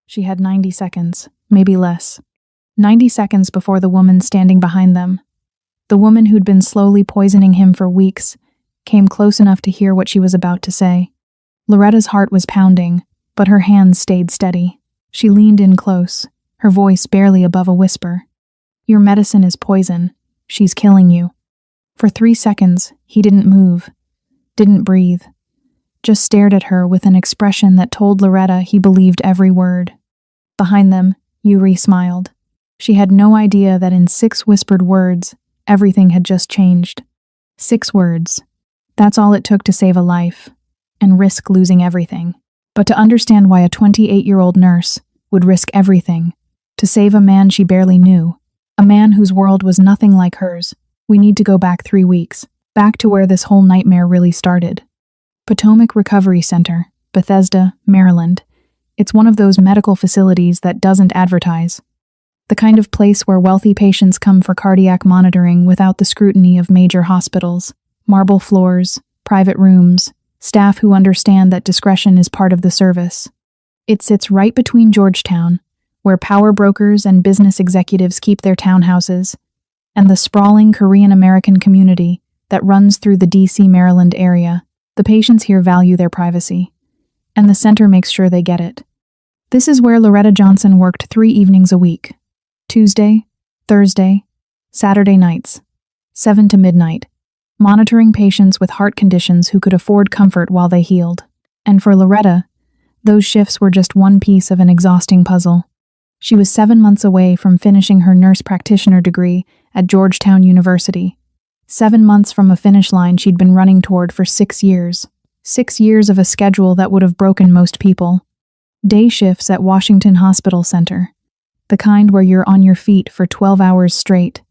She had 90 seconds, maybe less. 90 seconds before the woman standing behind them, the woman who'd been slowly poisoning him for weeks, came close enough to hear what she was about to say. Loretta's heart was pounding, but her hands stayed steady. She leaned in close, her voice barely above a whisper. "Your medicine is poison. She's killing you." For 3 seconds, he didn't move, didn't breathe, just stared at her with an expression that told Loretta he believed every word. Behind them, Yuri smiled. She had no idea that in 6 whispered words, everything had just changed. 6 words. That's all it took to save a life, and risk losing everything. But to understand why a 28-year-old nurse would risk everything to save a man she barely knew, a man whose world was nothing like hers, we need to go back 3 weeks, back to where this whole nightmare really started. Potomac Recovery Center, Bethesda, Maryland. It's one of those medical facilities that doesn't advertise. The kind of place where wealthy patients come for cardiac monitoring without the scrutiny of major hospitals. Marble floors, private rooms, staff who understand that discretion is part of the service. It sits right between Georgetown, where power brokers and business executives keep their townhouses, and the sprawling Korean-American community that runs through the D.C., Maryland area. The patients here value their privacy, and the center makes sure they get it. This is where Loretta Johnson worked 3 evenings a week. Tuesday, Thursday, Saturday nights, 7 to midnight, monitoring patients with heart conditions who could afford comfort while they healed. And for Loretta, those shifts were just one piece of an exhausting puzzle. She was 7 months away from finishing her nurse practitioner degree at Georgetown University. 7 months from a finish line she'd been running toward for 6 years. 6 years of a schedule that would have broken most people. Day shifts at Washington Hospital Center. The kind where you're on your feet for 12 hours straight,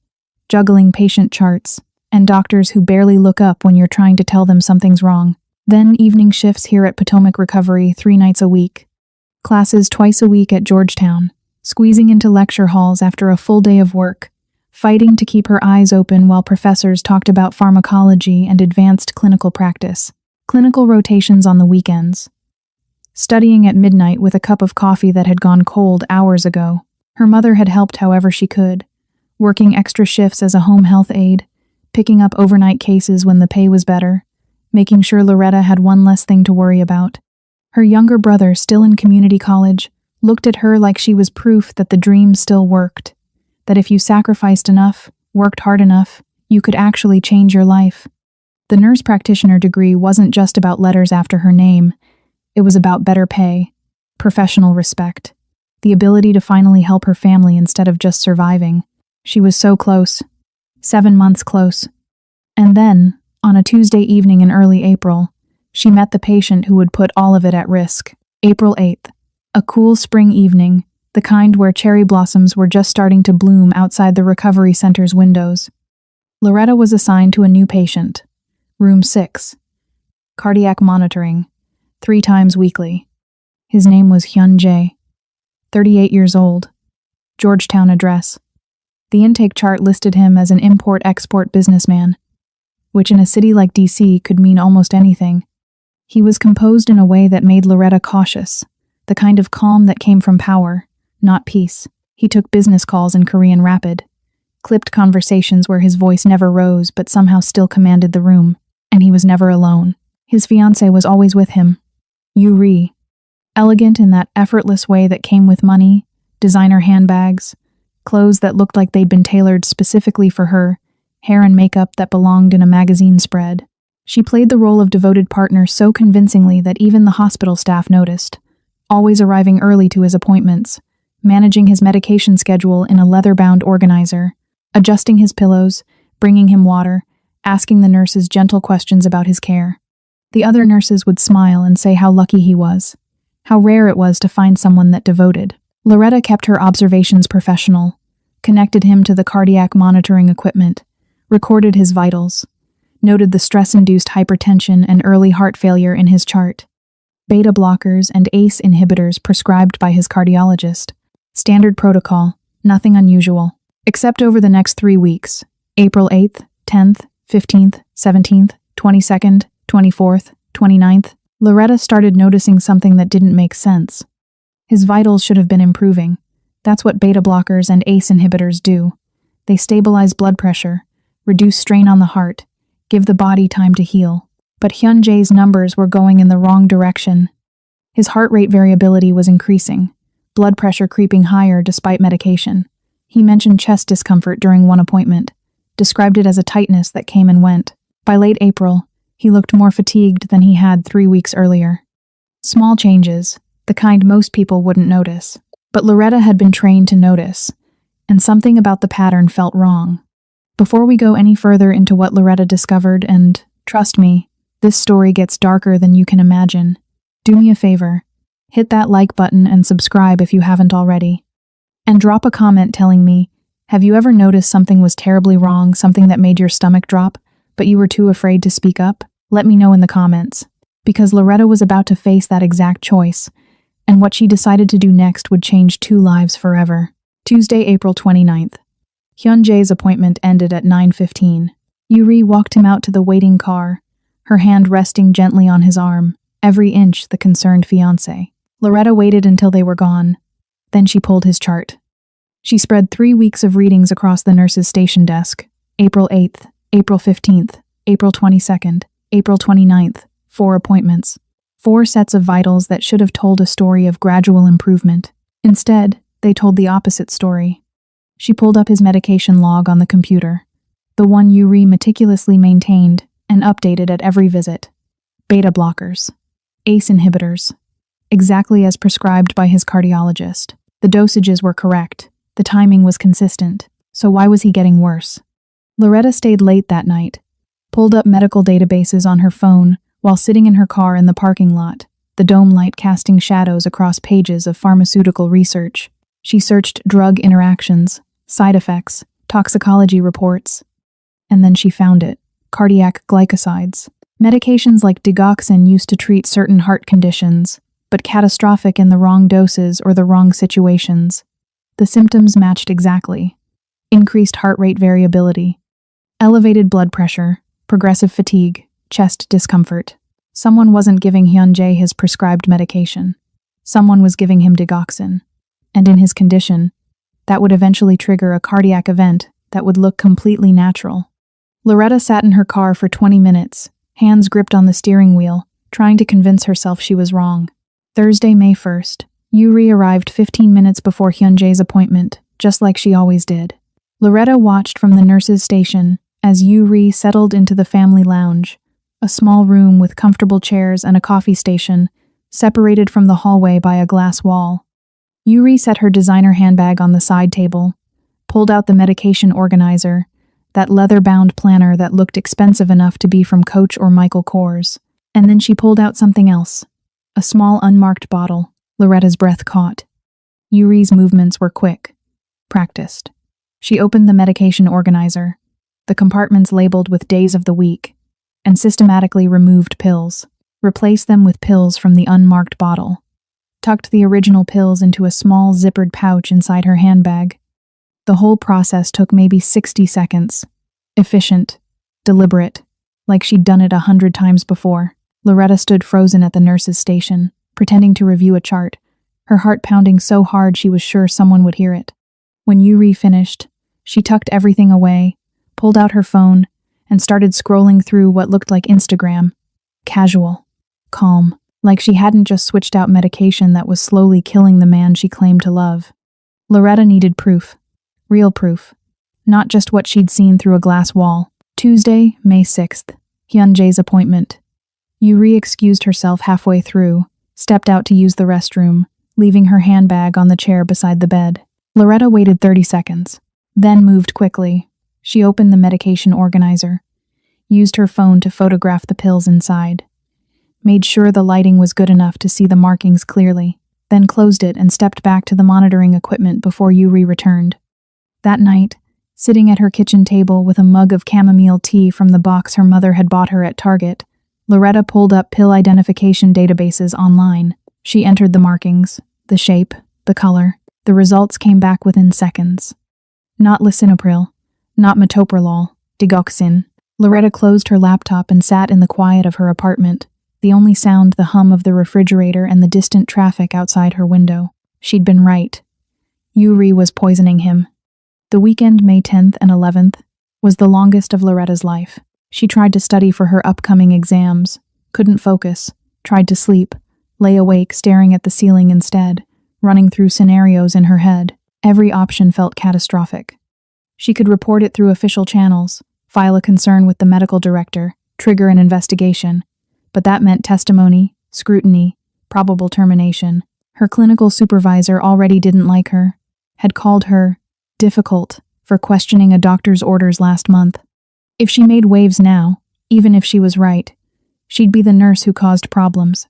juggling patient charts, and doctors who barely look up when you're trying to tell them something's wrong. Then evening shifts here at Potomac Recovery 3 nights a week. Classes twice a week at Georgetown, squeezing into lecture halls after a full day of work, fighting to keep her eyes open while professors talked about pharmacology and advanced clinical practice. Clinical rotations on the weekends. Studying at midnight with a cup of coffee that had gone cold hours ago. Her mother had helped however she could, working extra shifts as a home health aide, picking up overnight cases when the pay was better, making sure Loretta had one less thing to worry about. Her younger brother, still in community college, looked at her like she was proof that the dream still worked, that if you sacrificed enough, worked hard enough, you could actually change your life. The nurse practitioner degree wasn't just about letters after her name. It was about better pay, professional respect, the ability to finally help her family instead of just surviving. She was so close. 7 months close. And then, on a Tuesday evening in early April, she met the patient who would put all of it at risk. April 8th. A cool spring evening, the kind where cherry blossoms were just starting to bloom outside the recovery center's windows. Loretta was assigned to a new patient. Room 6. Cardiac monitoring. 3 times weekly. His name was Hyun Jae. 38 years old. Georgetown address. The intake chart listed him as an import-export businessman, which in a city like D.C. could mean almost anything. He was composed in a way that made Loretta cautious, the kind of calm that came from power, not peace. He took business calls in Korean Rapid, clipped conversations where his voice never rose but somehow still commanded the room, and he was never alone. His fiancée was always with him, Yuri, elegant in that effortless way that came with money, designer handbags, clothes that looked like they'd been tailored specifically for her, hair and makeup that belonged in a magazine spread. She played the role of devoted partner so convincingly that even the hospital staff noticed, always arriving early to his appointments, managing his medication schedule in a leather-bound organizer, adjusting his pillows, bringing him water, asking the nurses gentle questions about his care. The other nurses would smile and say how lucky he was, how rare it was to find someone that devoted. Loretta kept her observations professional, connected him to the cardiac monitoring equipment, recorded his vitals, noted the stress-induced hypertension and early heart failure in his chart, beta blockers and ACE inhibitors prescribed by his cardiologist. Standard protocol, nothing unusual, except over the next 3 weeks, April 8th, 10th, 15th, 17th, 22nd, 24th, 29th, Loretta started noticing something that didn't make sense. His vitals should have been improving. That's what beta blockers and ACE inhibitors do. They stabilize blood pressure, reduce strain on the heart, give the body time to heal. But Hyun-jae's numbers were going in the wrong direction. His heart rate variability was increasing, blood pressure creeping higher despite medication. He mentioned chest discomfort during one appointment, described it as a tightness that came and went. By late April, he looked more fatigued than he had 3 weeks earlier. Small changes, the kind most people wouldn't notice. But Loretta had been trained to notice, and something about the pattern felt wrong. Before we go any further into what Loretta discovered, and trust me, this story gets darker than you can imagine, do me a favor, hit that like button and subscribe if you haven't already. And drop a comment telling me, have you ever noticed something was terribly wrong, something that made your stomach drop, but you were too afraid to speak up? Let me know in the comments, because Loretta was about to face that exact choice, and what she decided to do next would change 2 lives forever. Tuesday, April 29th. Hyun-jae's appointment ended at 9:15. Yuri walked him out to the waiting car, her hand resting gently on his arm, every inch the concerned fiancé. Loretta waited until they were gone. Then she pulled his chart. She spread 3 weeks of readings across the nurse's station desk. April 8th, April 15th, April 22nd, April 29th, 4 appointments. 4 sets of vitals that should have told a story of gradual improvement. Instead, they told the opposite story. She pulled up his medication log on the computer, the one Yuri meticulously maintained and updated at every visit. Beta blockers, ACE inhibitors, exactly as prescribed by his cardiologist. The dosages were correct, the timing was consistent, so why was he getting worse? Loretta stayed late that night, pulled up medical databases on her phone, while sitting in her car in the parking lot, the dome light casting shadows across pages of pharmaceutical research. She searched drug interactions, side effects, toxicology reports, and then she found it: cardiac glycosides. Medications like digoxin used to treat certain heart conditions, but catastrophic in the wrong doses or the wrong situations. The symptoms matched exactly: increased heart rate variability, elevated blood pressure, progressive fatigue, chest discomfort. Someone wasn't giving Hyun-jae his prescribed medication. Someone was giving him digoxin. And in his condition, that would eventually trigger a cardiac event that would look completely natural. Loretta sat in her car for 20 minutes, hands gripped on the steering wheel, trying to convince herself she was wrong. Thursday, May 1st. Yuri arrived 15 minutes before Hyun-jae's appointment, just like she always did. Loretta watched from the nurse's station as Yuri settled into the family lounge, a small room with comfortable chairs and a coffee station, separated from the hallway by a glass wall. Yuri set her designer handbag on the side table, pulled out the medication organizer, that leather-bound planner that looked expensive enough to be from Coach or Michael Kors, and then she pulled out something else, a small unmarked bottle. Loretta's breath caught. Yuri's movements were quick, practiced. She opened the medication organizer, the compartments labeled with days of the week, and systematically removed pills, replaced them with pills from the unmarked bottle, tucked the original pills into a small zippered pouch inside her handbag. The whole process took maybe 60 seconds. Efficient, deliberate, like she'd done it 100 times before. Loretta stood frozen at the nurse's station, pretending to review a chart, her heart pounding so hard she was sure someone would hear it. When Yuri finished, she tucked everything away, pulled out her phone, and started scrolling through what looked like Instagram. Casual, calm, like she hadn't just switched out medication that was slowly killing the man she claimed to love. Loretta needed proof. Real proof. Not just what she'd seen through a glass wall. Tuesday, May 6th. Hyun-jae's appointment. Yuri excused herself halfway through, stepped out to use the restroom, leaving her handbag on the chair beside the bed. Loretta waited 30 seconds, then moved quickly. She opened the medication organizer, used her phone to photograph the pills inside, made sure the lighting was good enough to see the markings clearly, then closed it and stepped back to the monitoring equipment before Yuri returned. That night, sitting at her kitchen table with a mug of chamomile tea from the box her mother had bought her at Target, Loretta pulled up pill identification databases online. She entered the markings, the shape, the color. The results came back within seconds. Not lisinopril, not metoprolol, digoxin. Loretta closed her laptop and sat in the quiet of her apartment, the only sound the hum of the refrigerator and the distant traffic outside her window. She'd been right. Yuri was poisoning him. The weekend, May 10th and 11th, was the longest of Loretta's life. She tried to study for her upcoming exams, couldn't focus, tried to sleep, lay awake staring at the ceiling instead, running through scenarios in her head. Every option felt catastrophic. She could report it through official channels, file a concern with the medical director, trigger an investigation, but that meant testimony, scrutiny, probable termination. Her clinical supervisor already didn't like her, had called her difficult for questioning a doctor's orders last month. If she made waves now, even if she was right, she'd be the nurse who caused problems.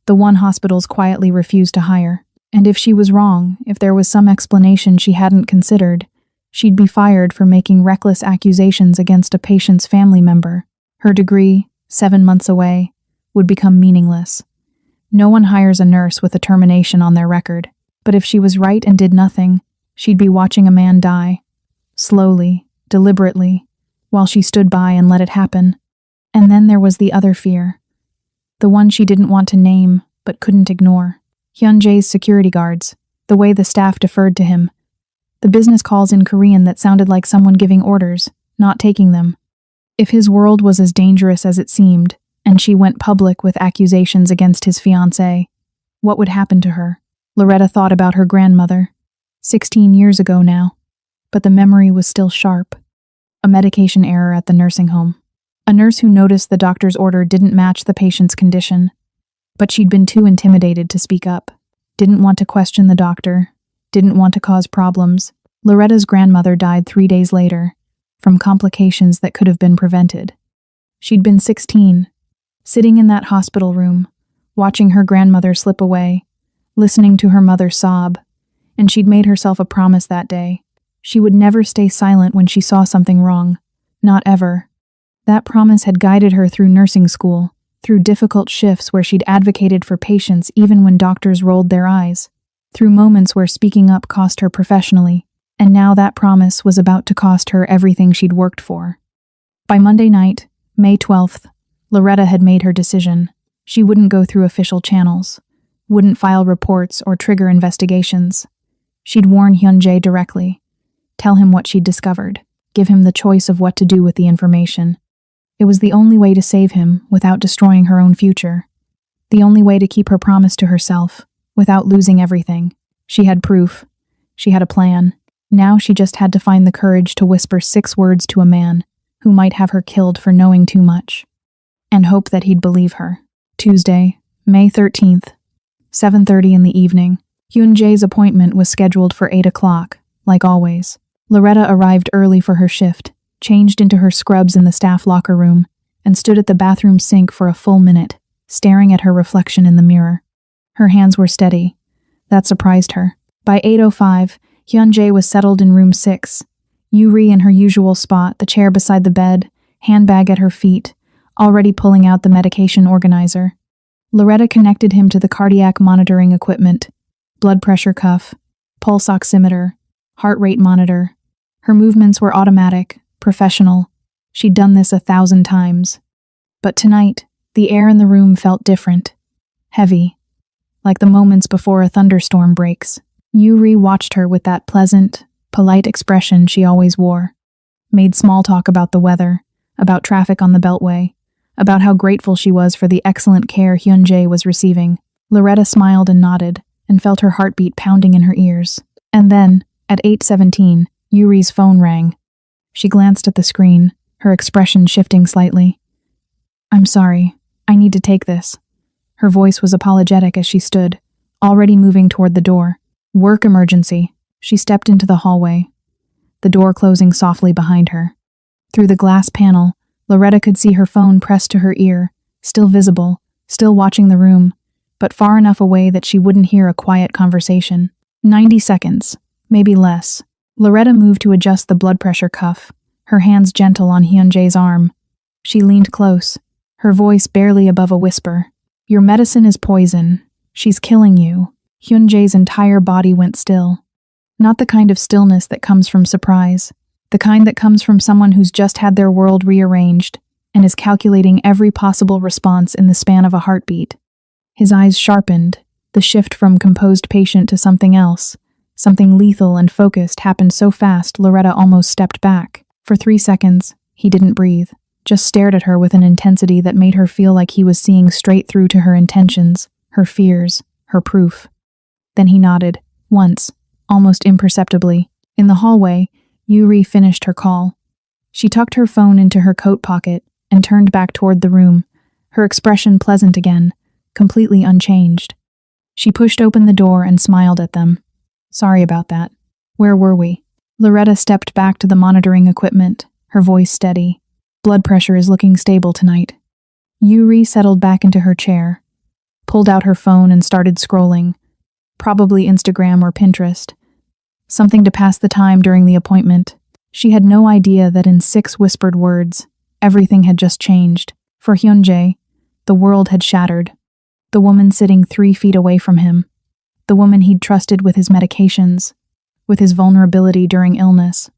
The one hospitals quietly refused to hire. And if she was wrong, if there was some explanation she hadn't considered, she'd be fired for making reckless accusations against a patient's family member. Her degree, 7 months away, would become meaningless. No one hires a nurse with a termination on their record. But if she was right and did nothing, she'd be watching a man die. Slowly, deliberately, while she stood by and let it happen. And then there was the other fear. The one she didn't want to name, but couldn't ignore. Hyun-jae's security guards, the way the staff deferred to him. The business calls in Korean that sounded like someone giving orders, not taking them. If his world was as dangerous as it seemed, and she went public with accusations against his fiancé, what would happen to her? Loretta thought about her grandmother. 16 years ago now. But the memory was still sharp. A medication error at the nursing home. A nurse who noticed the doctor's order didn't match the patient's condition. But she'd been too intimidated to speak up. Didn't want to question the doctor. Didn't want to cause problems. Loretta's grandmother died 3 days later, from complications that could have been prevented. She'd been 16, sitting in that hospital room, watching her grandmother slip away, listening to her mother sob, and she'd made herself a promise that day. She would never stay silent when she saw something wrong. Not ever. That promise had guided her through nursing school, through difficult shifts where she'd advocated for patients even when doctors rolled their eyes, through moments where speaking up cost her professionally, and now that promise was about to cost her everything she'd worked for. By Monday night, May 12th, Loretta had made her decision. She wouldn't go through official channels, wouldn't file reports or trigger investigations. She'd warn Hyun-jae directly, tell him what she'd discovered, give him the choice of what to do with the information. It was the only way to save him without destroying her own future. The only way to keep her promise to herself without losing everything. She had proof. She had a plan. Now she just had to find the courage to whisper 6 words to a man who might have her killed for knowing too much, and hope that he'd believe her. Tuesday, May 13th, 7:30 in the evening. Hyun-jae's appointment was scheduled for 8 o'clock, like always. Loretta arrived early for her shift, changed into her scrubs in the staff locker room, and stood at the bathroom sink for a full minute, staring at her reflection in the mirror. Her hands were steady. That surprised her. By 8:05, Hyun-jae was settled in room 6. Yuri in her usual spot, the chair beside the bed, handbag at her feet, already pulling out the medication organizer. Loretta connected him to the cardiac monitoring equipment, blood pressure cuff, pulse oximeter, heart rate monitor. Her movements were automatic, professional. She'd done this 1,000 times. But tonight, the air in the room felt different. Heavy. Like the moments before a thunderstorm breaks. Yuri watched her with that pleasant, polite expression she always wore. Made small talk about the weather, about traffic on the Beltway, about how grateful she was for the excellent care Hyun-jae was receiving. Loretta smiled and nodded, and felt her heartbeat pounding in her ears. And then, at 8:17, Yuri's phone rang. She glanced at the screen, her expression shifting slightly. "I'm sorry. I need to take this." Her voice was apologetic as she stood, already moving toward the door. "Work emergency." She stepped into the hallway, the door closing softly behind her. Through the glass panel, Loretta could see her phone pressed to her ear, still visible, still watching the room, but far enough away that she wouldn't hear a quiet conversation. 90 seconds, maybe less. Loretta moved to adjust the blood pressure cuff, her hands gentle on Hyun-jae's arm. She leaned close, her voice barely above a whisper. "Your medicine is poison. She's killing you." Hyun-jae's entire body went still. Not the kind of stillness that comes from surprise, the kind that comes from someone who's just had their world rearranged and is calculating every possible response in the span of a heartbeat. His eyes sharpened, The shift from composed patient to something else, something lethal and focused, happened so fast Loretta almost stepped back. For 3 seconds, he didn't breathe, just stared at her with an intensity that made her feel like he was seeing straight through to her intentions, her fears, her proof. Then he nodded, once, almost imperceptibly. In the hallway, Yuri finished her call. She tucked her phone into her coat pocket and turned back toward the room, her expression pleasant again, completely unchanged. She pushed open the door and smiled at them. Sorry about that. Where were we? Loretta stepped back to the monitoring equipment, her voice steady. Blood pressure is looking stable tonight. Yuri settled back into her chair, pulled out her phone and started scrolling, probably Instagram or Pinterest. Something to pass the time during the appointment. She had no idea that in 6 whispered words, everything had just changed. For Hyunjae, the world had shattered. The woman sitting 3 feet away from him, the woman he'd trusted with his medications, with his vulnerability during illness,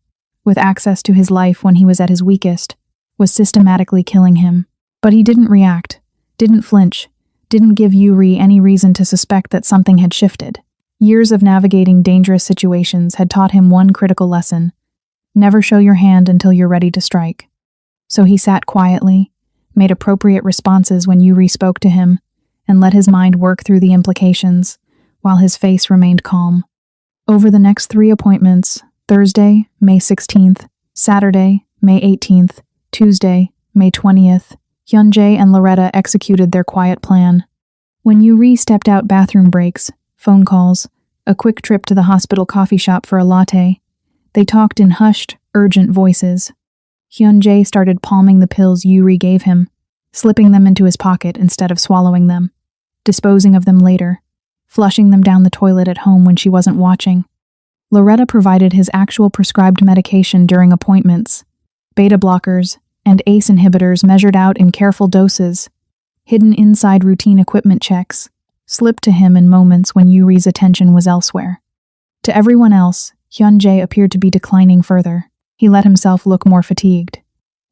with access to his life when he was at his weakest, was systematically killing him. But he didn't react, didn't flinch, didn't give Yuri any reason to suspect that something had shifted. Years of navigating dangerous situations had taught him one critical lesson: never show your hand until you're ready to strike. So he sat quietly, made appropriate responses when Yuri spoke to him, and let his mind work through the implications, while his face remained calm. Over the next 3 appointments, Thursday, May 16th, Saturday, May 18th, Tuesday, May 20th, Hyunjae and Loretta executed their quiet plan. When Yuri stepped out, bathroom breaks, phone calls, a quick trip to the hospital coffee shop for a latte, they talked in hushed, urgent voices. Hyunjae started palming the pills Yuri gave him, slipping them into his pocket instead of swallowing them, disposing of them later, flushing them down the toilet at home when she wasn't watching. Loretta provided his actual prescribed medication during appointments, beta blockers and ACE inhibitors measured out in careful doses, hidden inside routine equipment checks, slipped to him in moments when Yuri's attention was elsewhere. To everyone else, Hyunjae appeared to be declining further. He let himself look more fatigued,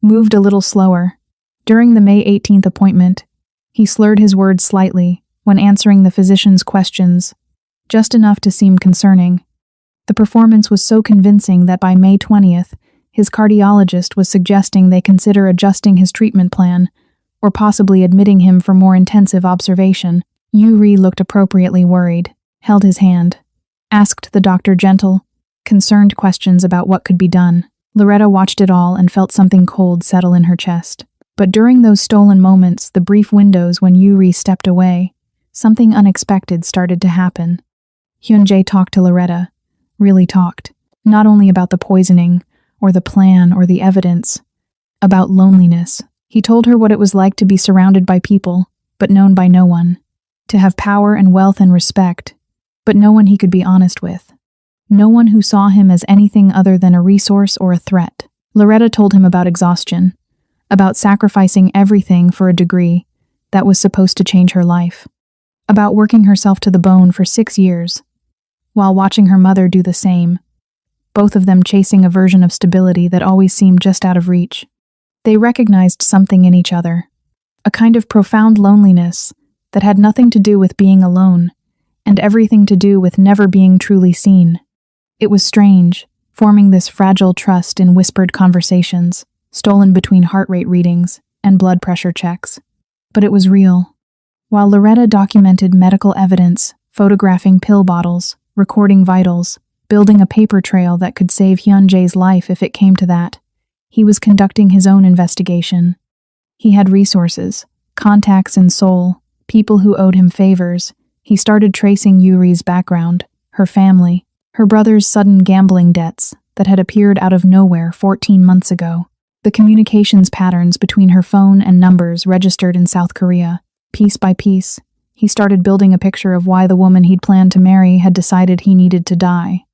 moved a little slower. During the May 18th appointment, he slurred his words slightly when answering the physician's questions, just enough to seem concerning. The performance was so convincing that by May 20th, his cardiologist was suggesting they consider adjusting his treatment plan, or possibly admitting him for more intensive observation. Yuri looked appropriately worried, held his hand, asked the doctor gentle, concerned questions about what could be done. Loretta watched it all and felt something cold settle in her chest. But during those stolen moments, the brief windows when Yuri stepped away, something unexpected started to happen. Hyunjae talked to Loretta, really talked, not only about the poisoning, or the plan, or the evidence, about loneliness. He told her what it was like to be surrounded by people, but known by no one, to have power and wealth and respect, but no one he could be honest with. No one who saw him as anything other than a resource or a threat. Loretta told him about exhaustion, about sacrificing everything for a degree that was supposed to change her life, about working herself to the bone for 6 years, while watching her mother do the same, both of them chasing a version of stability that always seemed just out of reach. They recognized something in each other, a kind of profound loneliness that had nothing to do with being alone, and everything to do with never being truly seen. It was strange, forming this fragile trust in whispered conversations, stolen between heart rate readings and blood pressure checks. But it was real. While Loretta documented medical evidence, photographing pill bottles, recording vitals, building a paper trail that could save Hyunjae's life if it came to that, he was conducting his own investigation. He had resources, contacts in Seoul, people who owed him favors. He started tracing Yuri's background, her family, her brother's sudden gambling debts that had appeared out of nowhere 14 months ago, the communications patterns between her phone and numbers registered in South Korea. Piece by piece, he started building a picture of why the woman he'd planned to marry had decided he needed to die.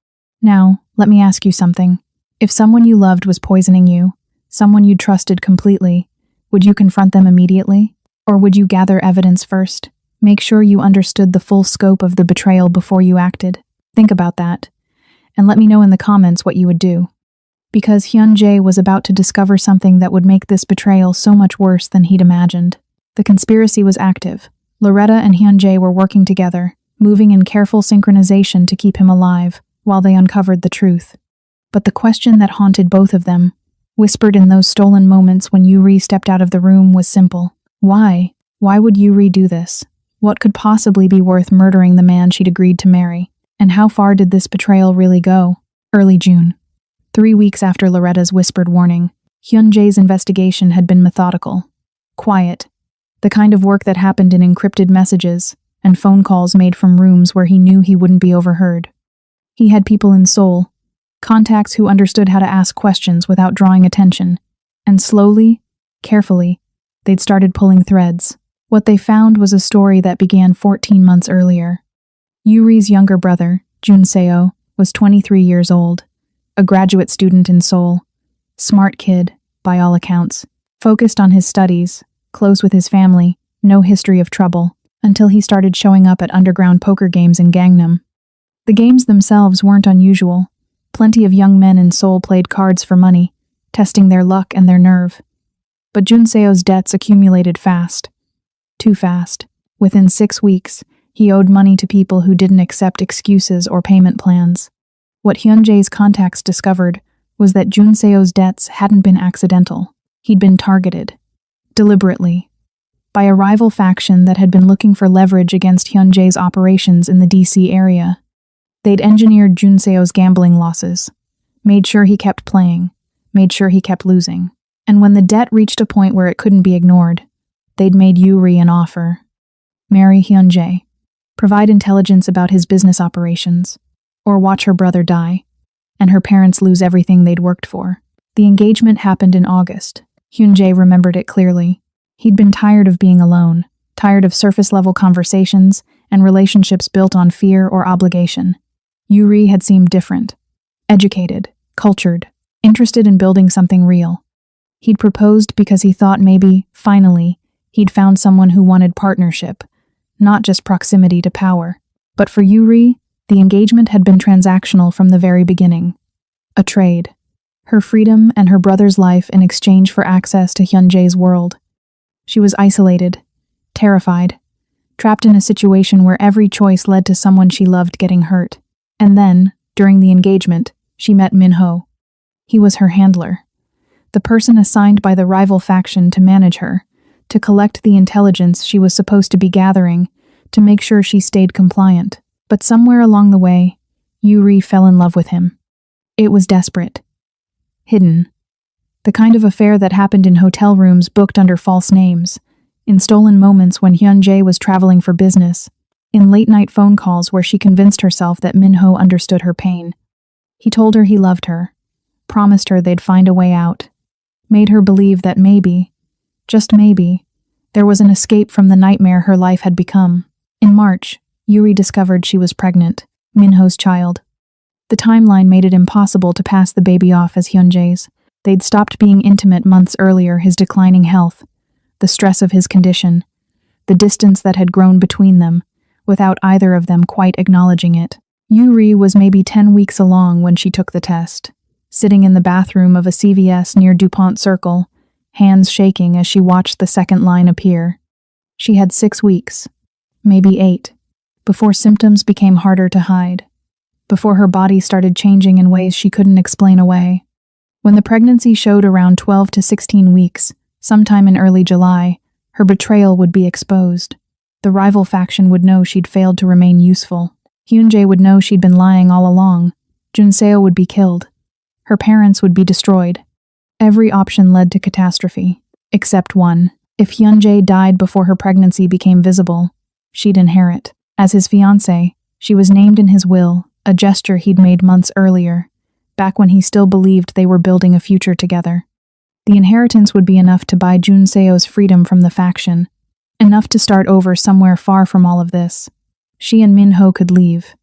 Now, let me ask you something. If someone you loved was poisoning you, someone you trusted completely, would you confront them immediately? Or would you gather evidence first? Make sure you understood the full scope of the betrayal before you acted. Think about that, and let me know in the comments what you would do. Because Hyunjae was about to discover something that would make this betrayal so much worse than he'd imagined. The conspiracy was active. Loretta and Hyunjae were working together, moving in careful synchronization to keep him alive while they uncovered the truth. But the question that haunted both of them, whispered in those stolen moments when Yuri stepped out of the room, was simple. Why? Why would Yuri do this? What could possibly be worth murdering the man she'd agreed to marry? And how far did this betrayal really go? Early June. 3 weeks after Loretta's whispered warning, Hyun-jae's investigation had been methodical, quiet, the kind of work that happened in encrypted messages and phone calls made from rooms where he knew he wouldn't be overheard. He had people in Seoul, contacts who understood how to ask questions without drawing attention, and slowly, carefully, they'd started pulling threads. What they found was a story that began 14 months earlier. Yuri's younger brother, Junseo, was 23 years old, a graduate student in Seoul. Smart kid, by all accounts, focused on his studies, close with his family, no history of trouble, until he started showing up at underground poker games in Gangnam. The games themselves weren't unusual. Plenty of young men in Seoul played cards for money, testing their luck and their nerve. But Junseo's debts accumulated fast. Too fast. Within 6 weeks, he owed money to people who didn't accept excuses or payment plans. What Hyun-jae's contacts discovered was that Junseo's debts hadn't been accidental. He'd been targeted, deliberately, by a rival faction that had been looking for leverage against Hyun-jae's operations in the DC area. They'd engineered Junseo's gambling losses, made sure he kept playing, made sure he kept losing. And when the debt reached a point where it couldn't be ignored, they'd made Yuri an offer. Marry Hyun-jae, provide intelligence about his business operations, or watch her brother die, and her parents lose everything they'd worked for. The engagement happened in August. Hyun-jae remembered it clearly. He'd been tired of being alone, tired of surface-level conversations and relationships built on fear or obligation. Yuri had seemed different. Educated, cultured, interested in building something real. He'd proposed because he thought maybe, finally, he'd found someone who wanted partnership, not just proximity to power. But for Yuri, the engagement had been transactional from the very beginning. A trade. Her freedom and her brother's life in exchange for access to Hyun-jae's world. She was isolated, terrified, trapped in a situation where every choice led to someone she loved getting hurt. And then, during the engagement, she met Min-ho. He was her handler, the person assigned by the rival faction to manage her, to collect the intelligence she was supposed to be gathering, to make sure she stayed compliant. But somewhere along the way, Yuri fell in love with him. It was desperate. Hidden. The kind of affair that happened in hotel rooms booked under false names, in stolen moments when Hyun-jae was traveling for business, in late-night phone calls where she convinced herself that Min-ho understood her pain. He told her he loved her, promised her they'd find a way out, made her believe that maybe, just maybe, there was an escape from the nightmare her life had become. In March, Yuri discovered she was pregnant, Min-ho's child. The timeline made it impossible to pass the baby off as Hyun-jae's. They'd stopped being intimate months earlier, his declining health, the stress of his condition, the distance that had grown between them, without either of them quite acknowledging it. Yuri was maybe 10 weeks along when she took the test, sitting in the bathroom of a CVS near DuPont Circle, hands shaking as she watched the second line appear. She had 6 weeks, maybe 8, before symptoms became harder to hide, before her body started changing in ways she couldn't explain away. When the pregnancy showed around 12 to 16 weeks, sometime in early July, her betrayal would be exposed. The rival faction would know she'd failed to remain useful. Hyun-jae would know she'd been lying all along. Junseo would be killed. Her parents would be destroyed. Every option led to catastrophe, except one. If Hyun-jae died before her pregnancy became visible, she'd inherit. As his fiancée, she was named in his will, a gesture he'd made months earlier, back when he still believed they were building a future together. The inheritance would be enough to buy Junseo's freedom from the faction, enough to start over somewhere far from all of this. She and Min-ho could leave,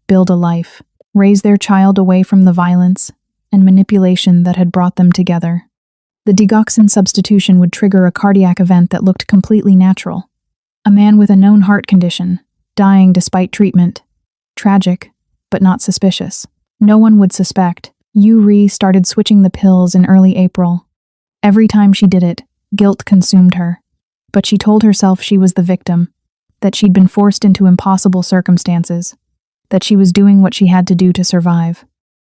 build a life, raise their child away from the violence and manipulation that had brought them together. The digoxin substitution would trigger a cardiac event that looked completely natural. A man with a known heart condition, dying despite treatment. Tragic, but not suspicious. No one would suspect. Yuri started switching the pills in early April. Every time she did it, guilt consumed her. But she told herself she was the victim. that she'd been forced into impossible circumstances, that she was doing what she had to do to survive.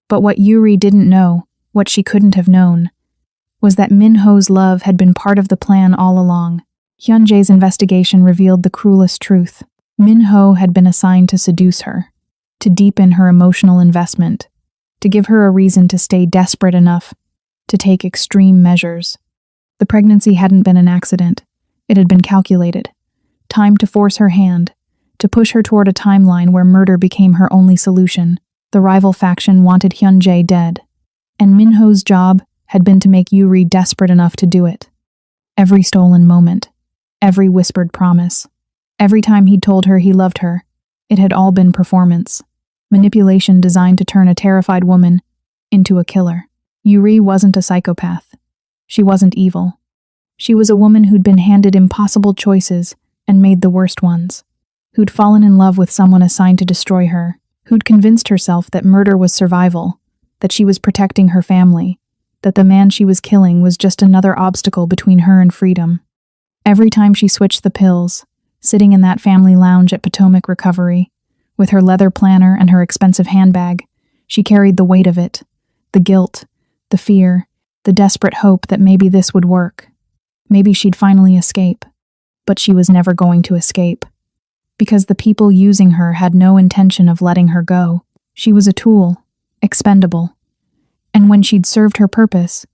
But what Yuri didn't know, what she couldn't have known, was that Minho's love had been part of the plan all along. Hyunjae's investigation revealed the cruelest truth. Minho had been assigned to seduce her, to deepen her emotional investment, to give her a reason to stay desperate enough to take extreme measures. The pregnancy hadn't been an accident. It had been calculated. Timed to force her hand, to push her toward a timeline where murder became her only solution. The rival faction wanted Hyunjae dead, and Minho's job had been to make Yuri desperate enough to do it. Every stolen moment, every whispered promise, every time he'd told her he loved her, it had all been performance. Manipulation designed to turn a terrified woman into a killer. Yuri wasn't a psychopath. She wasn't evil. She was a woman who'd been handed impossible choices and made the worst ones, who'd fallen in love with someone assigned to destroy her, who'd convinced herself that murder was survival, that she was protecting her family, that the man she was killing was just another obstacle between her and freedom. Every time she switched the pills, sitting in that family lounge at Potomac Recovery, with her leather planner and her expensive handbag, she carried the weight of it, the guilt, the fear, the desperate hope that maybe this would work. Maybe she'd finally escape. But she was never going to escape. Because the people using her had no intention of letting her go. She was a tool, expendable. And when she'd served her purpose,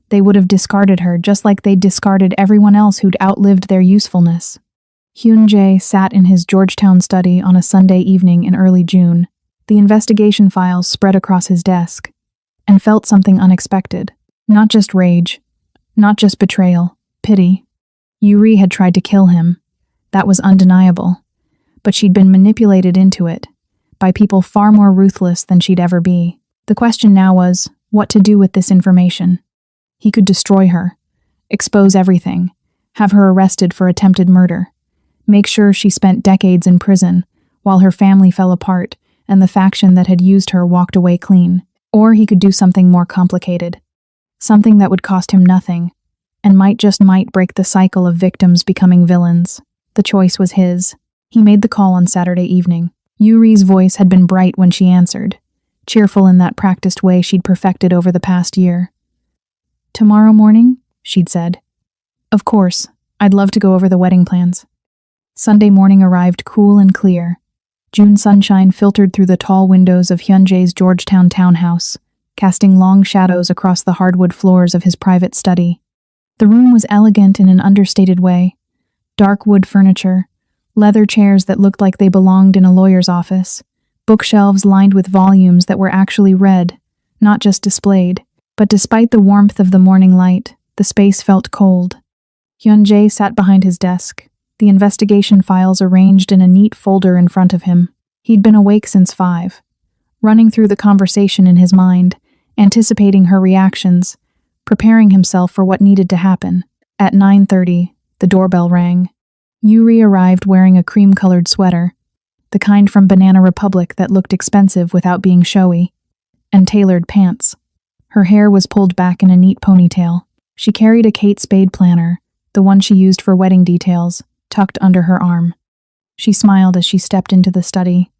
they would have discarded her just like they'd discarded everyone else who'd outlived their usefulness. Hyunjae sat in his Georgetown study on a Sunday evening in early June, the investigation files spread across his desk, and felt something unexpected. Not just rage, not just betrayal, pity. Yuri had tried to kill him. That was undeniable. But she'd been manipulated into it, by people far more ruthless than she'd ever be. The question now was, what to do with this information. He could destroy her, expose everything, have her arrested for attempted murder, make sure she spent decades in prison, while her family fell apart and the faction that had used her walked away clean. Or he could do something more complicated. Something that would cost him nothing, and might break the cycle of victims becoming villains. The choice was his. He made the call on Saturday evening. Yuri's voice had been bright when she answered, cheerful in that practiced way she'd perfected over the past year. "Tomorrow morning?" she'd said. "Of course, I'd love to go over the wedding plans." Sunday morning arrived cool and clear. June sunshine filtered through the tall windows of Hyunjae's Georgetown townhouse, casting long shadows across the hardwood floors of his private study. The room was elegant in an understated way. Dark wood furniture, leather chairs that looked like they belonged in a lawyer's office, bookshelves lined with volumes that were actually read, not just displayed. But despite the warmth of the morning light, the space felt cold. Hyunjae sat behind his desk, the investigation files arranged in a neat folder in front of him. He'd been awake since 5, running through the conversation in his mind, anticipating her reactions, preparing himself for what needed to happen. At 9:30, the doorbell rang. Yuri arrived wearing a cream-colored sweater, the kind from Banana Republic that looked expensive without being showy, and tailored pants. Her hair was pulled back in a neat ponytail. She carried a Kate Spade planner, the one she used for wedding details, tucked under her arm. She smiled as she stepped into the study.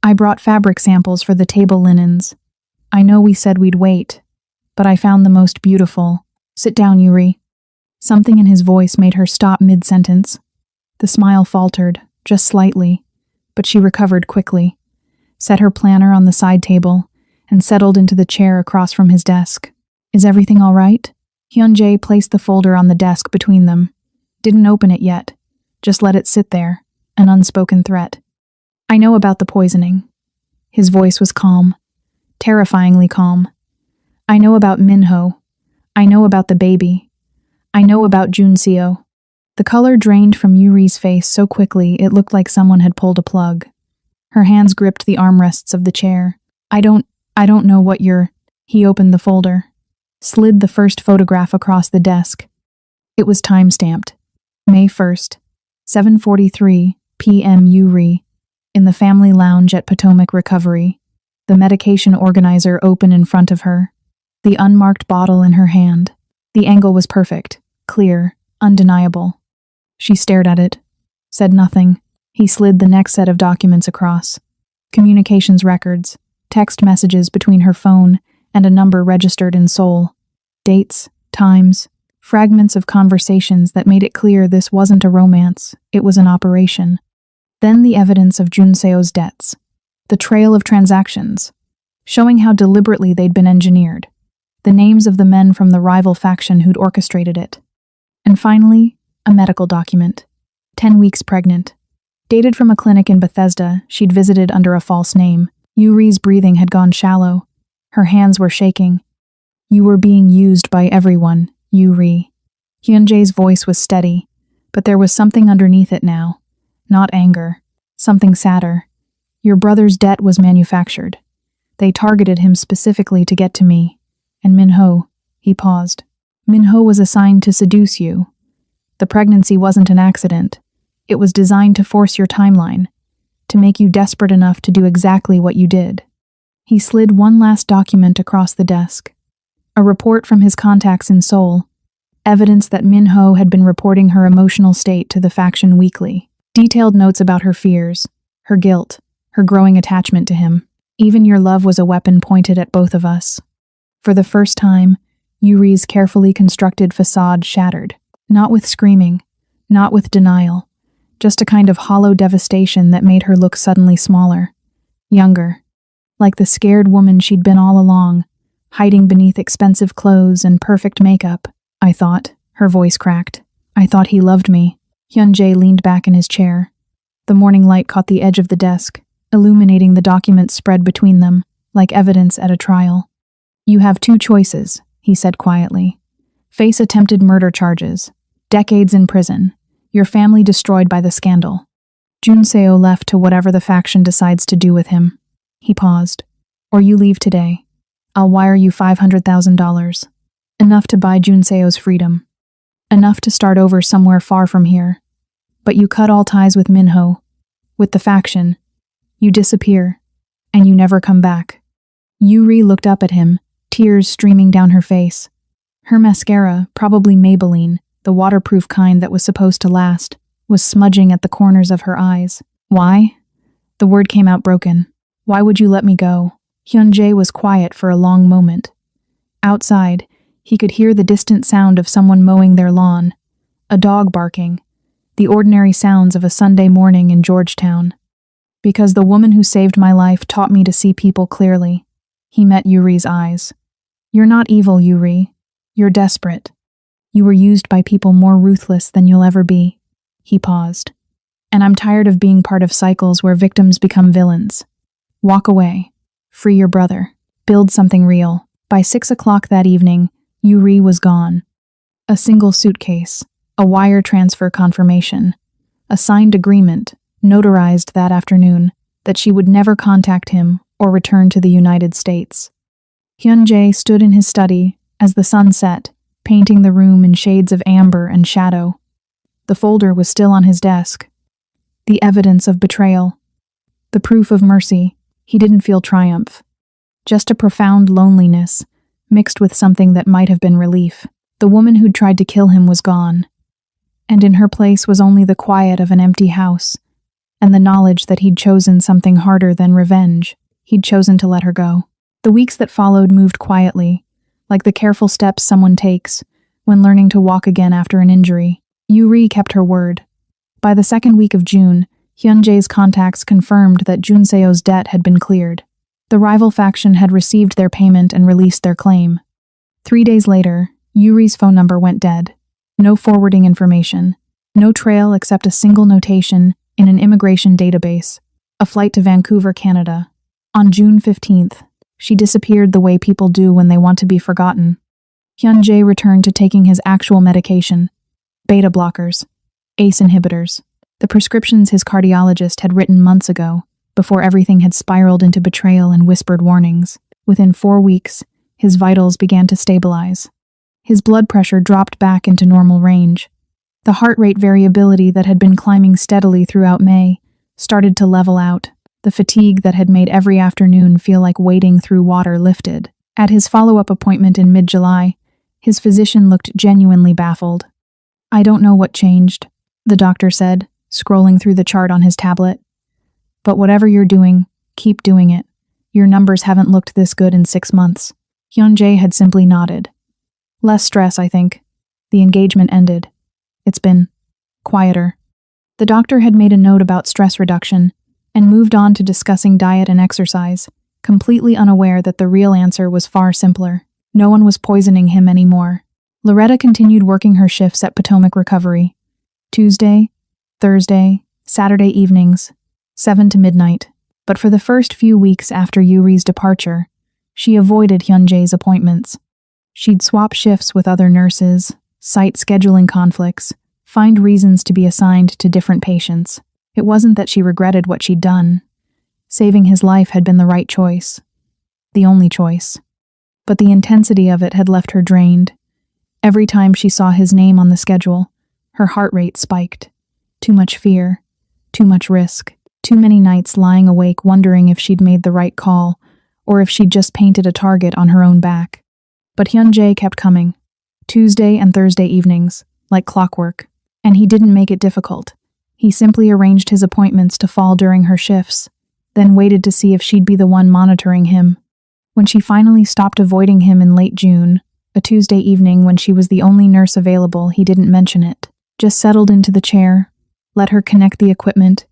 "I brought fabric samples for the table linens. I know we said we'd wait, but I found the most beautiful. Sit down, Yuri." Something in his voice made her stop mid-sentence. The smile faltered, just slightly, but she recovered quickly, set her planner on the side table, and settled into the chair across from his desk. "Is everything all right?" Hyunjae placed the folder on the desk between them. Didn't open it yet, just let it sit there, an unspoken threat. "I know about the poisoning." His voice was calm, terrifyingly calm. "I know about Minho. I know about the baby. I know about Junseo." The color drained from Yuri's face so quickly it looked like someone had pulled a plug. Her hands gripped the armrests of the chair. I don't know what you're—" He opened the folder, slid the first photograph across the desk. It was time-stamped. May 1st, 7:43 p.m. Yuri, in the family lounge at Potomac Recovery, the medication organizer open in front of her, the unmarked bottle in her hand. The angle was perfect, clear, undeniable. She stared at it, said nothing. He slid the next set of documents across. Communications records, text messages between her phone and a number registered in Seoul. Dates, times, fragments of conversations that made it clear this wasn't a romance, it was an operation. Then the evidence of Junseo's debts. The trail of transactions, showing how deliberately they'd been engineered. The names of the men from the rival faction who'd orchestrated it. And finally, a medical document. 10 weeks pregnant. Dated from a clinic in Bethesda she'd visited under a false name. Yuri's breathing had gone shallow. Her hands were shaking. You were being used by everyone, Yuri. Hyunjae's voice was steady, but there was something underneath it now. Not anger. Something sadder. Your brother's debt was manufactured. They targeted him specifically to get to me. And Minho, he paused. Minho was assigned to seduce you. The pregnancy wasn't an accident. It was designed to force your timeline, to make you desperate enough to do exactly what you did. He slid one last document across the desk. A report from his contacts in Seoul. Evidence that Minho had been reporting her emotional state to the faction weekly. Detailed notes about her fears, her guilt, her growing attachment to him. Even your love was a weapon pointed at both of us. For the first time, Yuri's carefully constructed facade shattered. Not with screaming, not with denial, just a kind of hollow devastation that made her look suddenly smaller, younger, like the scared woman she'd been all along, hiding beneath expensive clothes and perfect makeup. I thought, her voice cracked. I thought he loved me. Hyunjae leaned back in his chair. The morning light caught the edge of the desk, illuminating the documents spread between them, like evidence at a trial. You have two choices, he said quietly. Face attempted murder charges, decades in prison, your family destroyed by the scandal. Junseo left to whatever the faction decides to do with him. He paused. Or you leave today. I'll wire you $500,000. Enough to buy Junseo's freedom. Enough to start over somewhere far from here. But you cut all ties with Minho. With the faction. You disappear. And you never come back. Yuri looked up at him, tears streaming down her face. Her mascara, probably Maybelline, the waterproof kind that was supposed to last, was smudging at the corners of her eyes. Why? The word came out broken. Why would you let me go? Hyunjae was quiet for a long moment. Outside, he could hear the distant sound of someone mowing their lawn, a dog barking, the ordinary sounds of a Sunday morning in Georgetown. Because the woman who saved my life taught me to see people clearly. He met Yuri's eyes. You're not evil, Yuri. You're desperate. You were used by people more ruthless than you'll ever be. He paused. And I'm tired of being part of cycles where victims become villains. Walk away. Free your brother. Build something real. By 6 o'clock that evening, Yuri was gone. A single suitcase, a wire transfer confirmation, a signed agreement, notarized that afternoon, that she would never contact him or return to the United States. Hyunjae stood in his study as the sun set, painting the room in shades of amber and shadow. The folder was still on his desk. The evidence of betrayal. The proof of mercy. He didn't feel triumph. Just a profound loneliness, mixed with something that might have been relief. The woman who'd tried to kill him was gone. And in her place was only the quiet of an empty house, and the knowledge that he'd chosen something harder than revenge. He'd chosen to let her go. The weeks that followed moved quietly, like the careful steps someone takes when learning to walk again after an injury. Yuri kept her word. By the second week of June, Hyunjae's contacts confirmed that Junseo's debt had been cleared. The rival faction had received their payment and released their claim. 3 days later, Yuri's phone number went dead. No forwarding information. No trail except a single notation in an immigration database. A flight to Vancouver, Canada. On June 15th, she disappeared the way people do when they want to be forgotten. Hyunjae returned to taking his actual medication. Beta blockers. ACE inhibitors. The prescriptions his cardiologist had written months ago, before everything had spiraled into betrayal and whispered warnings. Within 4 weeks, his vitals began to stabilize. His blood pressure dropped back into normal range. The heart rate variability that had been climbing steadily throughout May started to level out. The fatigue that had made every afternoon feel like wading through water lifted. At his follow-up appointment in mid-July, his physician looked genuinely baffled. I don't know what changed, the doctor said, scrolling through the chart on his tablet. But whatever you're doing, keep doing it. Your numbers haven't looked this good in 6 months. Hyun-jae had simply nodded. Less stress, I think. The engagement ended. It's been quieter. The doctor had made a note about stress reduction and moved on to discussing diet and exercise, completely unaware that the real answer was far simpler. No one was poisoning him anymore. Loretta continued working her shifts at Potomac Recovery. Tuesday, Thursday, Saturday evenings, 7 to midnight. But for the first few weeks after Yuri's departure, she avoided Hyun-jae's appointments. She'd swap shifts with other nurses, cite scheduling conflicts, find reasons to be assigned to different patients. It wasn't that she regretted what she'd done. Saving his life had been the right choice. The only choice. But the intensity of it had left her drained. Every time she saw his name on the schedule, her heart rate spiked. Too much fear. Too much risk. Too many nights lying awake wondering if she'd made the right call, or if she'd just painted a target on her own back. But Hyun-jae kept coming. Tuesday and Thursday evenings, like clockwork. And he didn't make it difficult. He simply arranged his appointments to fall during her shifts, then waited to see if she'd be the one monitoring him. When she finally stopped avoiding him in late June, a Tuesday evening when she was the only nurse available, he didn't mention it. Just settled into the chair, let her connect the equipment,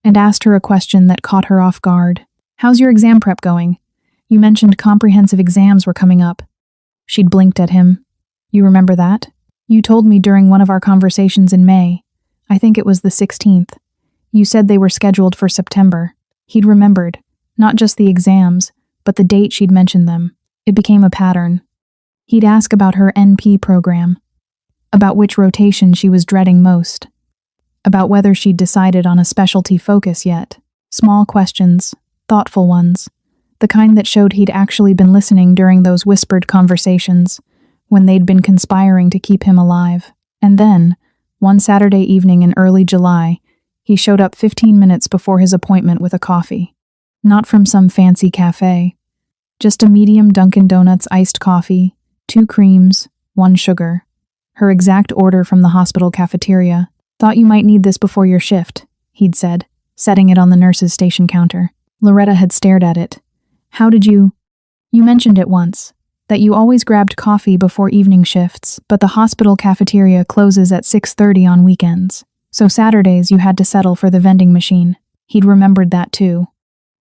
and asked her a question that caught her off guard. How's your exam prep going? You mentioned comprehensive exams were coming up. She'd blinked at him. You remember that? You told me during one of our conversations in May. I think it was the 16th. You said they were scheduled for September. He'd remembered, not just the exams, but the date she'd mentioned them. It became a pattern. He'd ask about her NP program, about which rotation she was dreading most, about whether she'd decided on a specialty focus yet. Small questions, thoughtful ones, the kind that showed he'd actually been listening during those whispered conversations, when they'd been conspiring to keep him alive. And then, one Saturday evening in early July, he showed up 15 minutes before his appointment with a coffee. Not from some fancy cafe. Just a medium Dunkin' Donuts iced coffee, 2 creams, 1 sugar. Her exact order from the hospital cafeteria. Thought you might need this before your shift, he'd said, setting it on the nurse's station counter. Loretta had stared at it. How did you... You mentioned it once, that you always grabbed coffee before evening shifts, but the hospital cafeteria closes at 6:30 on weekends. So Saturdays you had to settle for the vending machine. He'd remembered that too.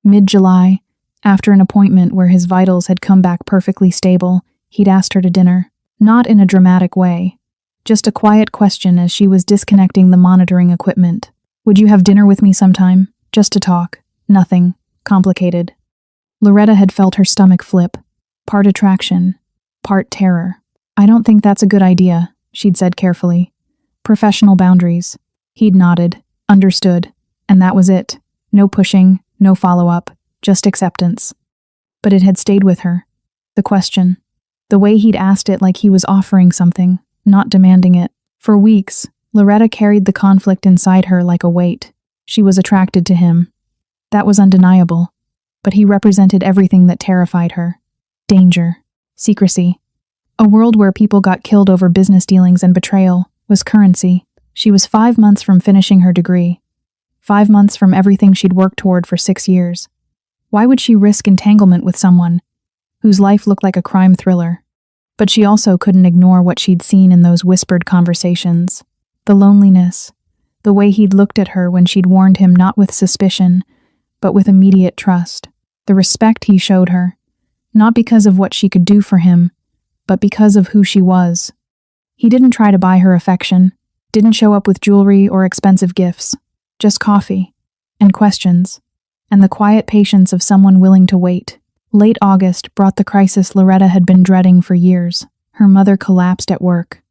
Mid-July, after an appointment where his vitals had come back perfectly stable, he'd asked her to dinner. Not in a dramatic way. Just a quiet question as she was disconnecting the monitoring equipment. Would you have dinner with me sometime? Just to talk. Nothing complicated. Loretta had felt her stomach flip. Part attraction, part terror. I don't think that's a good idea, she'd said carefully. Professional boundaries. He'd nodded, understood, and that was it. No pushing, no follow-up, just acceptance. But it had stayed with her. The question. The way he'd asked it like he was offering something, not demanding it. For weeks, Loretta carried the conflict inside her like a weight. She was attracted to him. That was undeniable. But he represented everything that terrified her. Danger. Secrecy. A world where people got killed over business dealings and betrayal was currency. She was 5 months from finishing her degree. 5 months from everything she'd worked toward for 6 years. Why would she risk entanglement with someone whose life looked like a crime thriller? But she also couldn't ignore what she'd seen in those whispered conversations. The loneliness. The way he'd looked at her when she'd warned him not with suspicion, but with immediate trust. The respect he showed her. Not because of what she could do for him, but because of who she was. He didn't try to buy her affection, didn't show up with jewelry or expensive gifts, just coffee, and questions, and the quiet patience of someone willing to wait. Late August brought the crisis Loretta had been dreading for years. Her mother collapsed at work.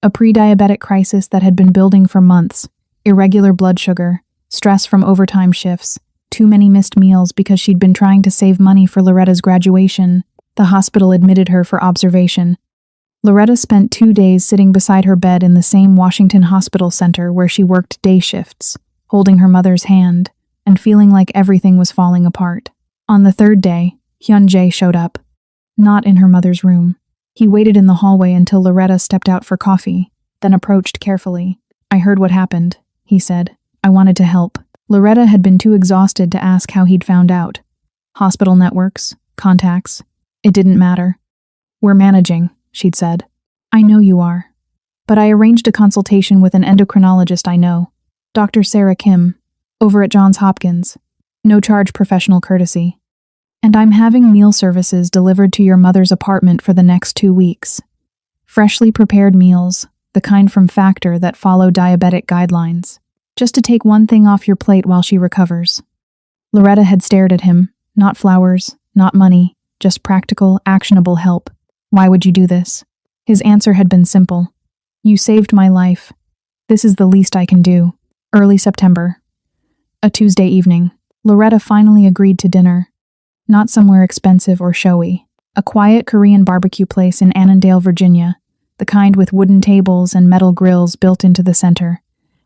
A pre-diabetic crisis that had been building for months, irregular blood sugar, stress from overtime shifts, too many missed meals because she'd been trying to save money for Loretta's graduation. The hospital admitted her for observation. Loretta spent 2 days sitting beside her bed in the same Washington hospital center where she worked day shifts, holding her mother's hand, and feeling like everything was falling apart. On the 3rd day, Hyun-jae showed up. Not in her mother's room. He waited in the hallway until Loretta stepped out for coffee, then approached carefully. I heard what happened, he said, I wanted to help. Loretta had been too exhausted to ask how he'd found out. Hospital networks, contacts. It didn't matter. We're managing, she'd said. I know you are. But I arranged a consultation with an endocrinologist I know, Dr. Sarah Kim, over at Johns Hopkins. No charge, professional courtesy. And I'm having meal services delivered to your mother's apartment for the next 2 weeks. Freshly prepared meals, the kind from Factor that follow diabetic guidelines. Just to take one thing off your plate while she recovers. Loretta had stared at him. Not flowers, not money, just practical, actionable help. Why would you do this? His answer had been simple. You saved my life. This is the least I can do. Early September. A Tuesday evening. Loretta finally agreed to dinner. Not somewhere expensive or showy. A quiet Korean barbecue place in Annandale, Virginia, the kind with wooden tables and metal grills built into the center,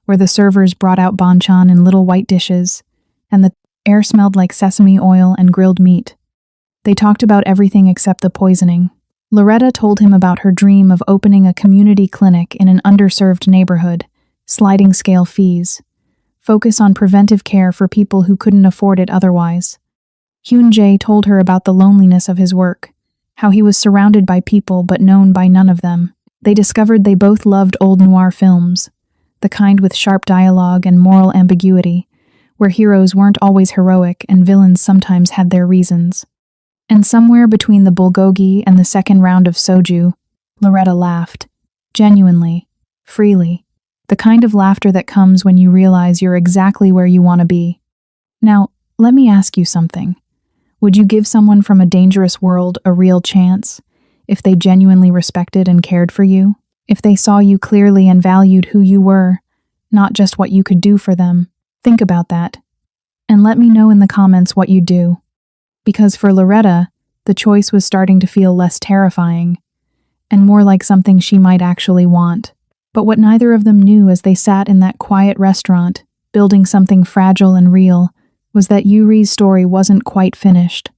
where the servers brought out banchan in little white dishes, and the air smelled like sesame oil and grilled meat. They talked about everything except the poisoning. Loretta told him about her dream of opening a community clinic in an underserved neighborhood, sliding scale fees, focus on preventive care for people who couldn't afford it otherwise. Hyun-jae told her about the loneliness of his work, how he was surrounded by people but known by none of them. They discovered they both loved old noir films, the kind with sharp dialogue and moral ambiguity, where heroes weren't always heroic and villains sometimes had their reasons. And somewhere between the bulgogi and the second round of soju, Loretta laughed. Genuinely. Freely. The kind of laughter that comes when you realize you're exactly where you want to be. Now, let me ask you something. Would you give someone from a dangerous world a real chance, if they genuinely respected and cared for you? If they saw you clearly and valued who you were, not just what you could do for them? Think about that. And let me know in the comments what you do. Because for Loretta, the choice was starting to feel less terrifying, and more like something she might actually want. But what neither of them knew as they sat in that quiet restaurant, building something fragile and real, was that Yuri's story wasn't quite finished.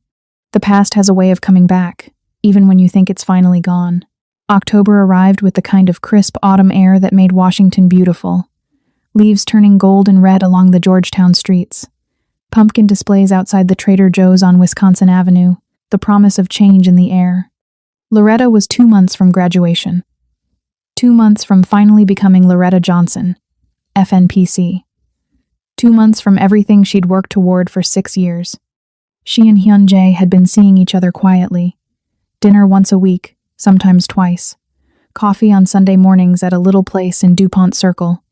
The past has a way of coming back, even when you think it's finally gone. October arrived with the kind of crisp autumn air that made Washington beautiful. Leaves turning gold and red along the Georgetown streets. Pumpkin displays outside the Trader Joe's on Wisconsin Avenue, the promise of change in the air. Loretta was 2 months from graduation. 2 months from finally becoming Loretta Johnson, FNPC. 2 months from everything she'd worked toward for 6 years. She and Hyun-jae had been seeing each other quietly. Dinner once a week, sometimes twice. Coffee on Sunday mornings at a little place in DuPont Circle.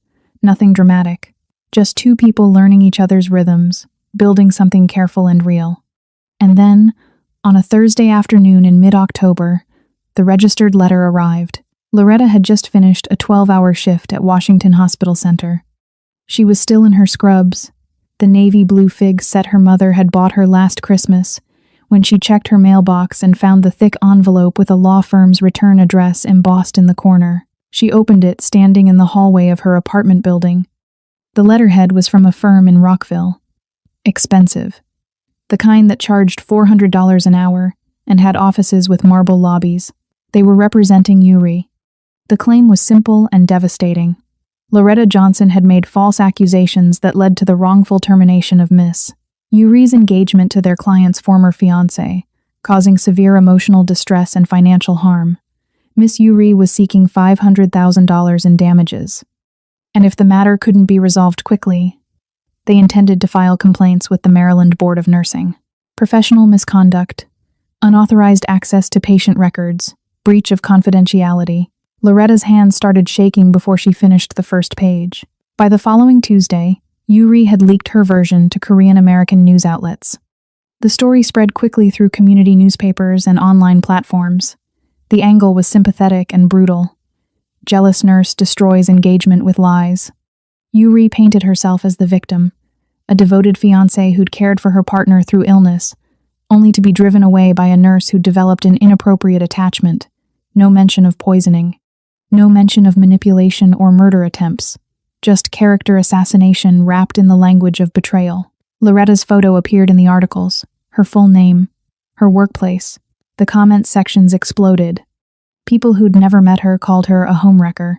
Nothing dramatic. Just two people learning each other's rhythms, building something careful and real. And then, on a Thursday afternoon in mid-October, the registered letter arrived. Loretta had just finished a 12-hour shift at Washington Hospital Center. She was still in her scrubs, the navy blue figs set her mother had bought her last Christmas, when she checked her mailbox and found the thick envelope with a law firm's return address embossed in the corner. She opened it standing in the hallway of her apartment building. The letterhead was from a firm in Rockville. Expensive. The kind that charged $400 an hour and had offices with marble lobbies. They were representing Yuri. The claim was simple and devastating. Loretta Johnson had made false accusations that led to the wrongful termination of Miss Yuri's engagement to their client's former fiancé, causing severe emotional distress and financial harm. Miss Yuri was seeking $500,000 in damages. And if the matter couldn't be resolved quickly, they intended to file complaints with the Maryland Board of Nursing. Professional misconduct, unauthorized access to patient records, breach of confidentiality. Loretta's hands started shaking before she finished the first page. By the following Tuesday, Yuri had leaked her version to Korean-American news outlets. The story spread quickly through community newspapers and online platforms. The angle was sympathetic and brutal. Jealous nurse destroys engagement with lies. Yuri painted herself as the victim, a devoted fiancé who'd cared for her partner through illness, only to be driven away by a nurse who developed an inappropriate attachment. No mention of poisoning. No mention of manipulation or murder attempts. Just character assassination wrapped in the language of betrayal. Loretta's photo appeared in the articles, her full name, her workplace. The comment sections exploded. People who'd never met her called her a homewrecker,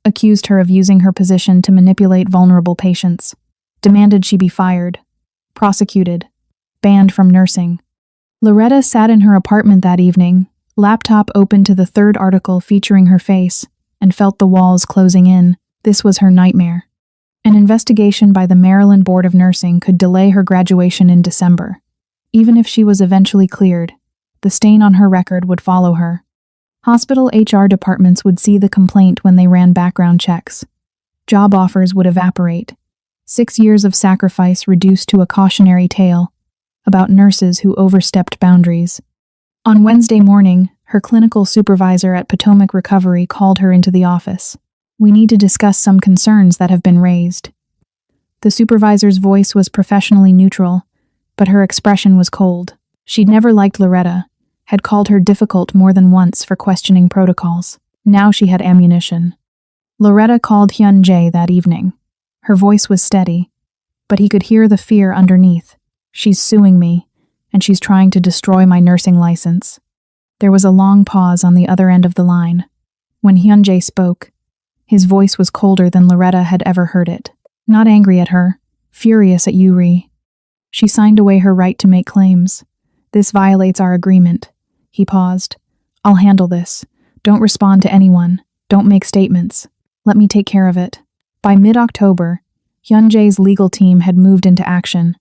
accused her of using her position to manipulate vulnerable patients. demanded she be fired, prosecuted, banned from nursing. Loretta sat in her apartment that evening, laptop open to the third article featuring her face, and felt the walls closing in. This was her nightmare. An investigation by the Maryland Board of Nursing could delay her graduation in December. Even if she was eventually cleared, the stain on her record would follow her. Hospital HR departments would see the complaint when they ran background checks. Job offers would evaporate. 6 years of sacrifice reduced to a cautionary tale about nurses who overstepped boundaries. On Wednesday morning, her clinical supervisor at Potomac Recovery called her into the office. "We need to discuss some concerns that have been raised." The supervisor's voice was professionally neutral, but her expression was cold. She'd never liked Loretta, had called her difficult more than once for questioning protocols. Now she had ammunition. Loretta called Hyun Jae that evening. Her voice was steady, but he could hear the fear underneath. "She's suing me, and she's trying to destroy my nursing license." There was a long pause on the other end of the line. When Hyun Jae spoke, his voice was colder than Loretta had ever heard it. Not angry at her, furious at Yuri. "She signed away her right to make claims. This violates our agreement." He paused. "I'll handle this. Don't respond to anyone. Don't make statements. Let me take care of it." By mid-October, Hyun Jae's legal team had moved into action.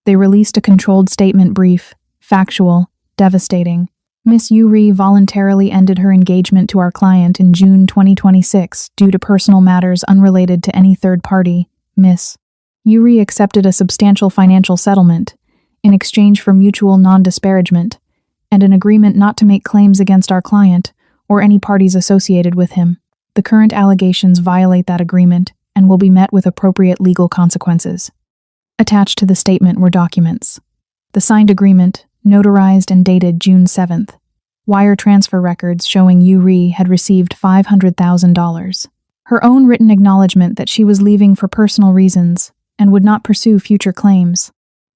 They released a controlled statement brief, factual, devastating. Miss Yuri voluntarily ended her engagement to our client in June 2026 due to personal matters unrelated to any third party. Miss Yuri accepted a substantial financial settlement in exchange for mutual non-disparagement and an agreement not to make claims against our client or any parties associated with him. The current allegations violate that agreement and will be met with appropriate legal consequences. Attached to the statement were documents. The signed agreement, notarized and dated June 7th. Wire transfer records showing Yuri had received $500,000. Her own written acknowledgement that she was leaving for personal reasons and would not pursue future claims.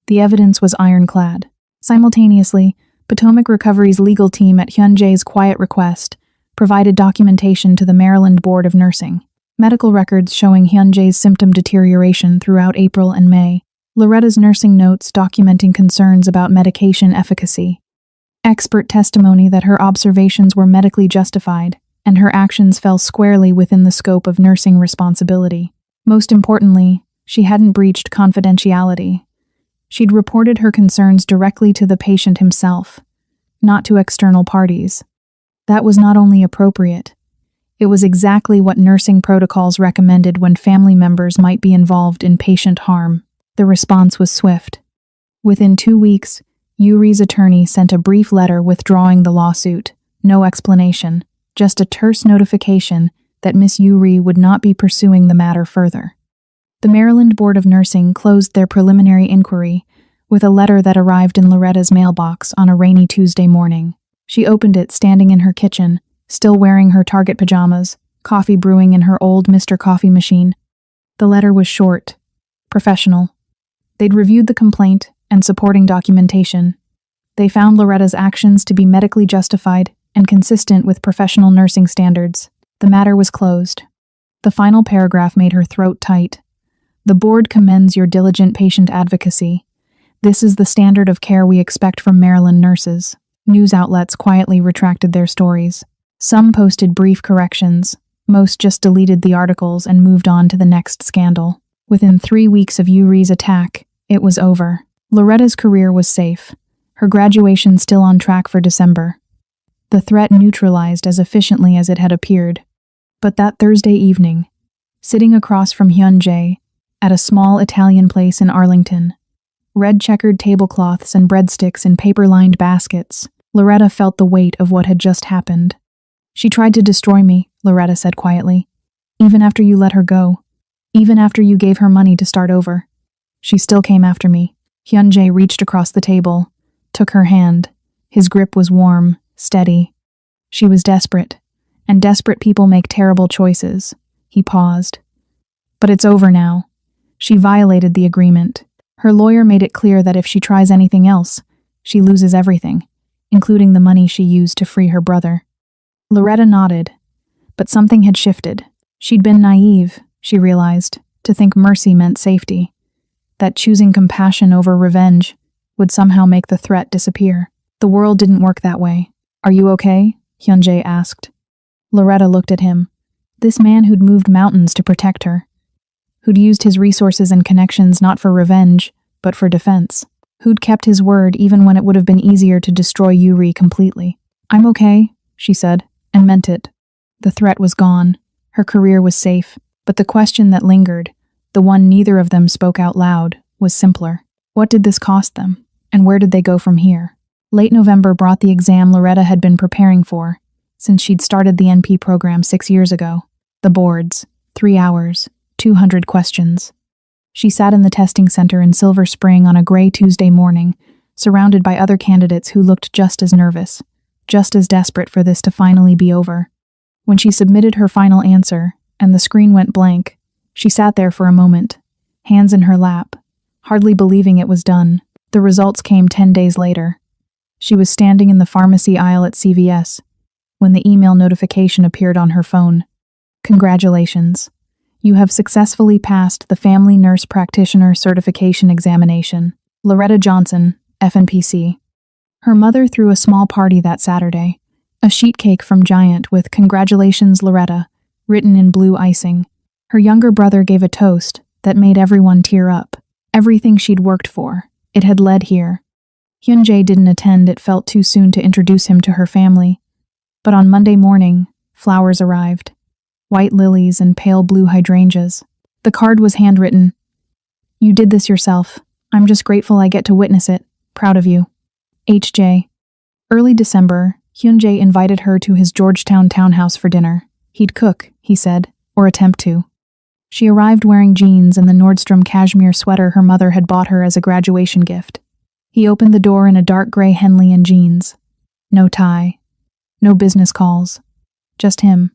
The evidence was ironclad. Simultaneously, Potomac Recovery's legal team at Hyun Jae's quiet request provided documentation to the Maryland Board of Nursing. Medical records showing Hyun Jae's symptom deterioration throughout April and May. Loretta's nursing notes documenting concerns about medication efficacy. Expert testimony that her observations were medically justified and her actions fell squarely within the scope of nursing responsibility. Most importantly, she hadn't breached confidentiality. She'd reported her concerns directly to the patient himself, not to external parties. That was not only appropriate, it was exactly what nursing protocols recommended when family members might be involved in patient harm. The response was swift. Within 2 weeks, Yuri's attorney sent a brief letter withdrawing the lawsuit. No explanation, just a terse notification that Miss Yuri would not be pursuing the matter further. The Maryland Board of Nursing closed their preliminary inquiry with a letter that arrived in Loretta's mailbox on a rainy Tuesday morning. She opened it standing in her kitchen, still wearing her Target pajamas, coffee brewing in her old Mr. Coffee machine. The letter was short, professional. They'd reviewed the complaint and supporting documentation. They found Loretta's actions to be medically justified and consistent with professional nursing standards. The matter was closed. The final paragraph made her throat tight. "The board commends your diligent patient advocacy. This is the standard of care we expect from Maryland nurses." News outlets quietly retracted their stories. Some posted brief corrections. Most just deleted the articles and moved on to the next scandal. Within 3 weeks of Yuri's attack, it was over. Loretta's career was safe. Her graduation still on track for December. The threat neutralized as efficiently as it had appeared. But that Thursday evening, sitting across from Hyun Jae, at a small Italian place in Arlington, red-checkered tablecloths and breadsticks in paper-lined baskets, Loretta felt the weight of what had just happened. "She tried to destroy me," Loretta said quietly. "Even after you let her go. Even after you gave her money to start over. She still came after me." Hyun Jae reached across the table, took her hand. His grip was warm, steady. She was desperate, and desperate people make terrible choices. He paused. "But it's over now. She violated the agreement. Her lawyer made it clear that if she tries anything else, she loses everything, including the money she used to free her brother." Loretta nodded, but something had shifted. She'd been naive, she realized, to think mercy meant safety. that choosing compassion over revenge would somehow make the threat disappear. The world didn't work that way. "Are you okay?" Hyunjae asked. Loretta looked at him. This man who'd moved mountains to protect her. Who'd used his resources and connections not for revenge, but for defense. Who'd kept his word even when it would have been easier to destroy Yuri completely. "I'm okay," she said, and meant it. The threat was gone. Her career was safe. But the question that lingered, the one neither of them spoke out loud, was simpler. What did this cost them? And where did they go from here? Late November brought the exam Loretta had been preparing for, since she'd started the NP program 6 years ago. The boards, 3 hours, 200 questions. She sat in the testing center in Silver Spring on a gray Tuesday morning, surrounded by other candidates who looked just as nervous, just as desperate for this to finally be over. When she submitted her final answer, and the screen went blank, she sat there for a moment, hands in her lap, hardly believing it was done. The results came 10 days later. She was standing in the pharmacy aisle at CVS when the email notification appeared on her phone. "Congratulations. You have successfully passed the Family Nurse Practitioner Certification Examination. Loretta Johnson, FNPC." Her mother threw a small party that Saturday, a sheet cake from Giant with "Congratulations, Loretta" written in blue icing. Her younger brother gave a toast that made everyone tear up. Everything she'd worked for, it had led here. Hyunjae didn't attend, it felt too soon to introduce him to her family. But on Monday morning, flowers arrived. White lilies and pale blue hydrangeas. The card was handwritten. "You did this yourself. I'm just grateful I get to witness it. Proud of you. HJ." Early December, Hyunjae invited her to his Georgetown townhouse for dinner. He'd cook, he said, or attempt to. She arrived wearing jeans and the Nordstrom cashmere sweater her mother had bought her as a graduation gift. He opened the door in a dark gray Henley and jeans. No tie. No business calls. Just him.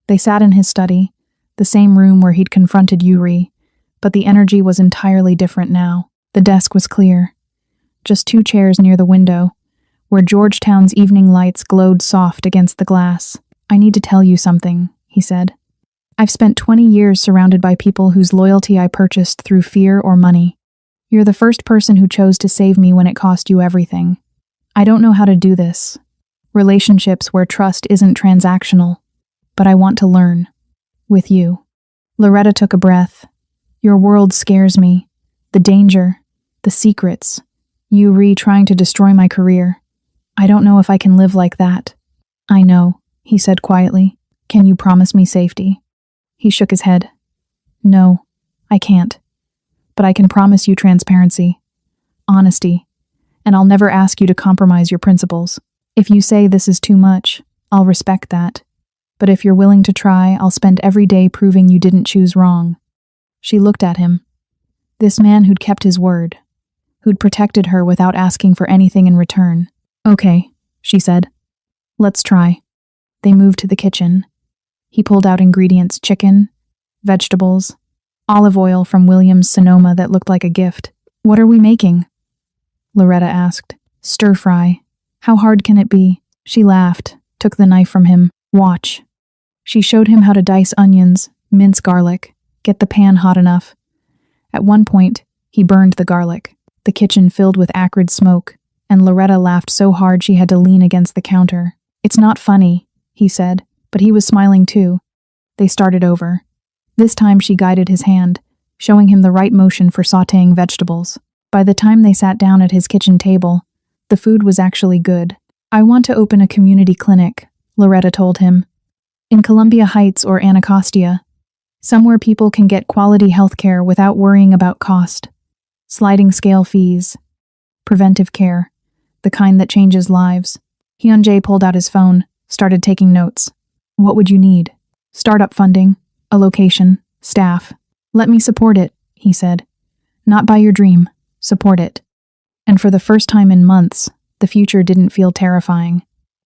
They sat in his study, the same room where he'd confronted Yuri, but the energy was entirely different now. The desk was clear. Just 2 chairs near the window, where Georgetown's evening lights glowed soft against the glass. "I need to tell you something," he said. "I've spent 20 years surrounded by people whose loyalty I purchased through fear or money. You're the first person who chose to save me when it cost you everything. I don't know how to do this. Relationships where trust isn't transactional. But I want to learn. With you." Loretta took a breath. "Your world scares me. The danger. The secrets. Yuri trying to destroy my career. I don't know if I can live like that." "I know," he said quietly. "Can you promise me safety?" He shook his head. "No, I can't. But I can promise you transparency, honesty, and I'll never ask you to compromise your principles. If you say this is too much, I'll respect that. But if you're willing to try, I'll spend every day proving you didn't choose wrong." She looked at him. This man who'd kept his word, who'd protected her without asking for anything in return. "Okay," she said. "Let's try." They moved to the kitchen. He pulled out ingredients: chicken, vegetables, olive oil from Williams Sonoma that looked like a gift. "What are we making?" Loretta asked. "Stir fry. How hard can it be?" She laughed, took the knife from him. "Watch." She showed him how to dice onions, mince garlic, get the pan hot enough. At one point, he burned the garlic. The kitchen filled with acrid smoke, and Loretta laughed so hard she had to lean against the counter. "It's not funny," he said, but he was smiling too. They started over. This time she guided his hand, showing him the right motion for sautéing vegetables. By the time they sat down at his kitchen table, the food was actually good. "I want to open a community clinic," Loretta told him. "In Columbia Heights or Anacostia. Somewhere people can get quality health care without worrying about cost. Sliding scale fees. Preventive care. The kind that changes lives." Hyunjae pulled out his phone, started taking notes. "What would you need?" "Startup funding, a location, staff. Let me support it," he said. "Not buy your dream, support it." And for the first time in months, the future didn't feel terrifying.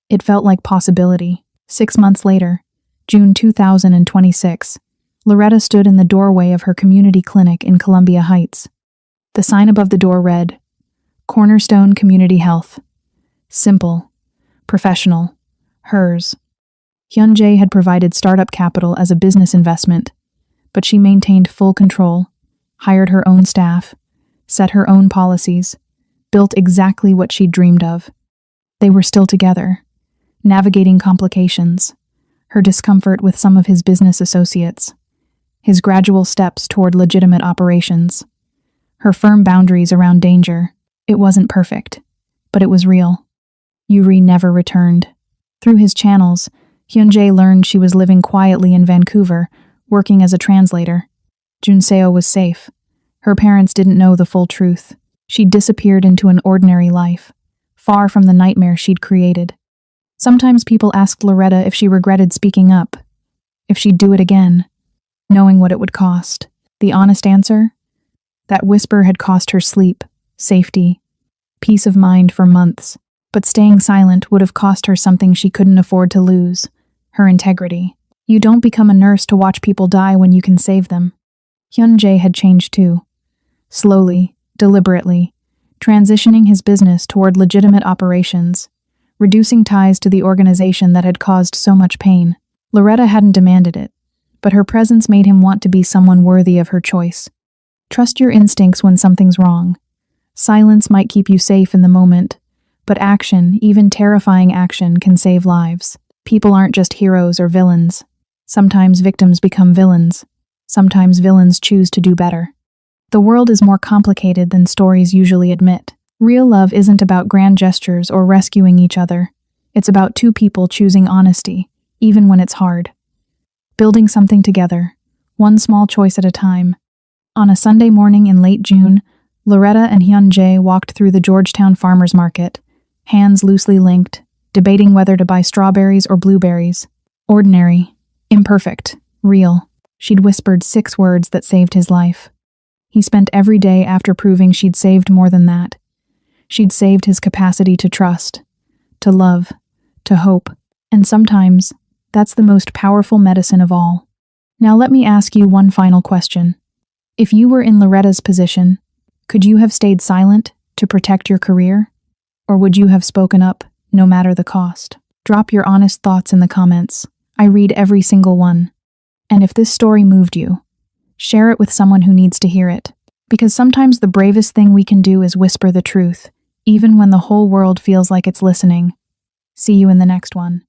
It felt like possibility. 6 months later, June 2026, Loretta stood in the doorway of her community clinic in Columbia Heights. The sign above the door read, "Cornerstone Community Health." Simple, professional, hers. Hyunjae had provided startup capital as a business investment, but she maintained full control, hired her own staff, set her own policies, built exactly what she'd dreamed of. They were still together, navigating complications, her discomfort with some of his business associates, his gradual steps toward legitimate operations, her firm boundaries around danger. It wasn't perfect, but it was real. Yuri never returned. Through his channels, Hyunjae learned she was living quietly in Vancouver, working as a translator. Junseo was safe. Her parents didn't know the full truth. She'd disappeared into an ordinary life, far from the nightmare she'd created. Sometimes people asked Loretta if she regretted speaking up, if she'd do it again, knowing what it would cost. The honest answer? That whisper had cost her sleep, safety, peace of mind for months. But staying silent would have cost her something she couldn't afford to lose: her integrity. You don't become a nurse to watch people die when you can save them. Hyunjae had changed too. Slowly, deliberately, transitioning his business toward legitimate operations, reducing ties to the organization that had caused so much pain. Loretta hadn't demanded it, but her presence made him want to be someone worthy of her choice. Trust your instincts when something's wrong. Silence might keep you safe in the moment, but action, even terrifying action, can save lives. People aren't just heroes or villains. Sometimes victims become villains. Sometimes villains choose to do better. The world is more complicated than stories usually admit. Real love isn't about grand gestures or rescuing each other. It's about two people choosing honesty, even when it's hard. Building something together, one small choice at a time. On a Sunday morning in late June, Loretta and Hyunjae walked through the Georgetown Farmers Market, hands loosely linked, debating whether to buy strawberries or blueberries. Ordinary, imperfect, real. She'd whispered 6 words that saved his life. He spent every day after proving she'd saved more than that. She'd saved his capacity to trust, to love, to hope. And sometimes, that's the most powerful medicine of all. Now let me ask you one final question. If you were in Loretta's position, could you have stayed silent to protect your career? Or would you have spoken up, no matter the cost? Drop your honest thoughts in the comments. I read every single one. And if this story moved you, share it with someone who needs to hear it. Because sometimes the bravest thing we can do is whisper the truth, even when the whole world feels like it's listening. See you in the next one.